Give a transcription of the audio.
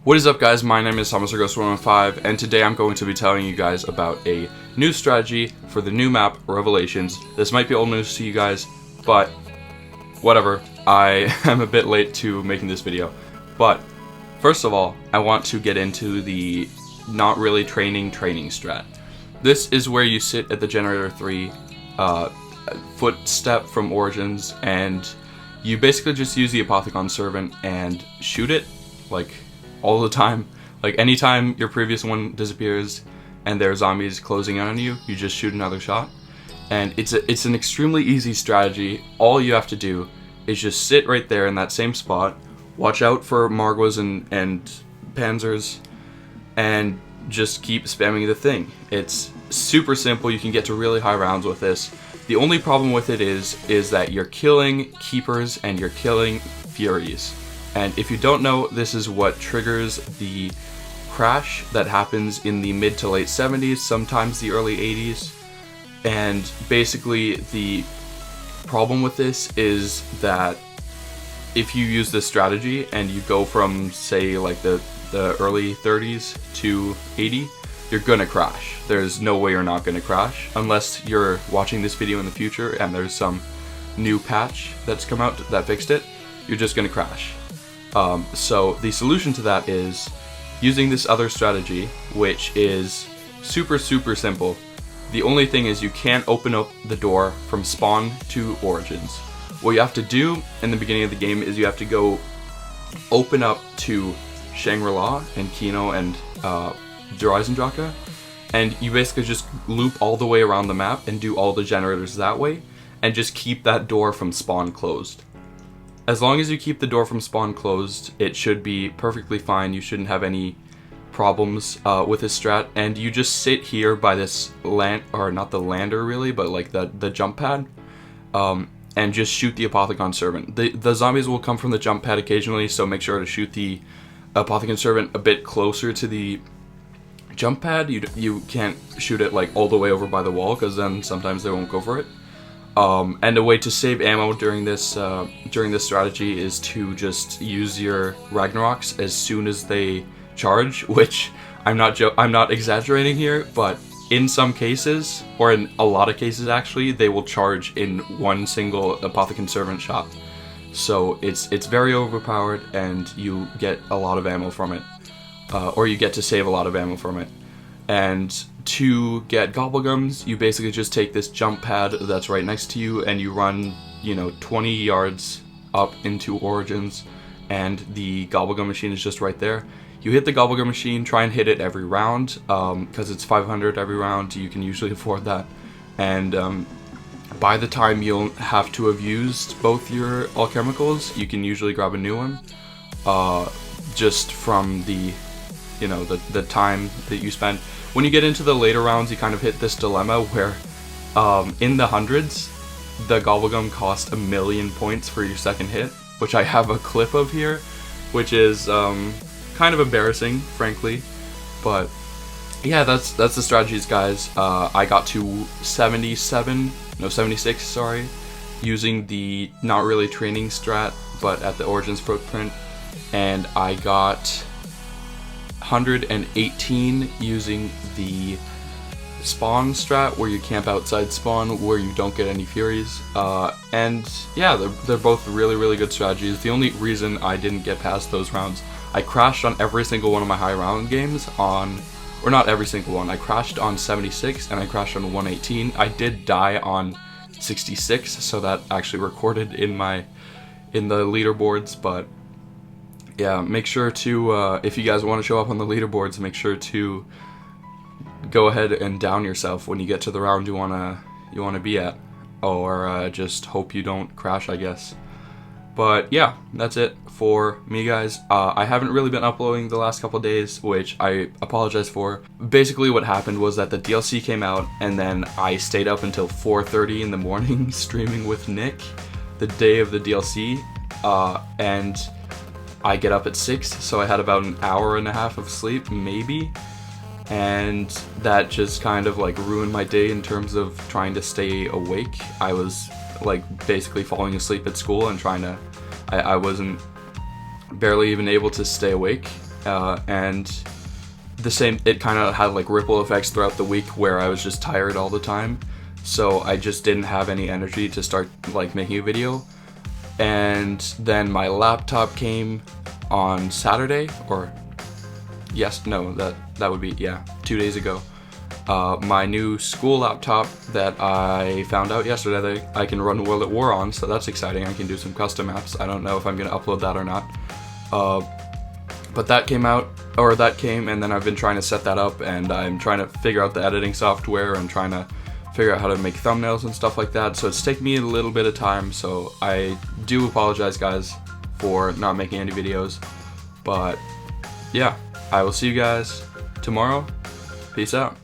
What is up, guys? My name is ThomasRGhost115, and today I'm going to be telling you guys about a new strategy for the new map, Revelations. This might be old news to you guys, but whatever. I am a bit late to making this video. But first of all, I want to get into the not really training strat. This is where you sit at the Generator 3 footstep from Origins, and you basically just use the Apothicon Servant and shoot it, like, all the time. Like, anytime your previous one disappears and there are zombies closing in on you, you just shoot another shot. And it's an extremely easy strategy. All you have to do is just sit right there in that same spot, watch out for Margwas and Panzers, and just keep spamming the thing. It's super simple. You can get to really high rounds with this. The only problem with it is that you're killing Keepers and you're killing Furies. And if you don't know, this is what triggers the crash that happens in the mid to late 70s, sometimes the early 80s. And basically the problem with this is that if you use this strategy and you go from, say, like the early 30s to 80, you're gonna crash. There's no way you're not gonna crash unless you're watching this video in the future and there's some new patch that's come out that fixed it. You're just gonna crash. So the solution to that is using this other strategy, which is super simple. The only thing is you can't open up the door from spawn to Origins. What you have to do in the beginning of the game is you have to go open up to Shangri-La and Kino and Dreisendrache, and you basically just loop all the way around the map and do all the generators that way, and just keep that door from spawn closed. As long as you keep the door from spawn closed, it should be perfectly fine. You shouldn't have any problems with this strat. And you just sit here by this or not the lander really, but like the jump pad, and just shoot the Apothicon Servant. The zombies will come from the jump pad occasionally, so make sure to shoot the Apothicon Servant a bit closer to the jump pad. You can't shoot it like all the way over by the wall, because then sometimes they won't go for it. And a way to save ammo during this strategy is to just use your Ragnaroks as soon as they charge, which I'm not exaggerating here, but in some cases, or in a lot of cases actually, they will charge in one single Apothicon Servant shot. So it's very overpowered, and you get a lot of ammo from it, or you get to save a lot of ammo from it. And to get Gobblegums, you basically just take this jump pad that's right next to you and you run, 20 yards up into Origins, and the Gobblegum machine is just right there. You hit the Gobblegum machine, try and hit it every round, because it's 500 every round, you can usually afford that. And by the time you'll have to have used both your alchemicals, you can usually grab a new one, just from the time that you spent. When you get into the later rounds, you kind of hit this dilemma where in the hundreds, the Gobblegum costs 1,000,000 points for your second hit, which I have a clip of here, which is kind of embarrassing, frankly. But yeah, that's the strategies, guys. I got to 76, sorry, using the not really training strat, but at the Origins footprint, and I got 118 using the spawn strat, where you camp outside spawn, where you don't get any Furies. And yeah, they're both really good strategies. The only reason I didn't get past those rounds, I crashed on every single one of my high round games or not every single one. I crashed on 76 and I crashed on 118. I did die on 66, so that actually recorded in the leaderboards, but yeah, make sure to, if you guys want to show up on the leaderboards, make sure to go ahead and down yourself when you get to the round you wanna be at, or just hope you don't crash, I guess. But yeah, that's it for me, guys. I haven't really been uploading the last couple days, which I apologize for. Basically what happened was that the DLC came out, and then I stayed up until 4:30 in the morning streaming with Nick the day of the DLC, and I get up at 6, so I had about an hour and a half of sleep, maybe, and that just kind of like ruined my day in terms of trying to stay awake. I was like basically falling asleep at school and I wasn't barely even able to stay awake, and the same, it kind of had like ripple effects throughout the week where I was just tired all the time, so I just didn't have any energy to start like making a video. And then my laptop came on Saturday, or yes, no, that would be, yeah, 2 days ago. My new school laptop that I found out yesterday that I can run World at War on, so that's exciting. I can do some custom apps. I don't know if I'm gonna upload that or not. But that came, and then I've been trying to set that up, and I'm trying to figure out the editing software and trying to figure out how to make thumbnails and stuff like that. So it's taken me a little bit of time, so I do apologize, guys, for not making any videos. But yeah, I will see you guys tomorrow. Peace out.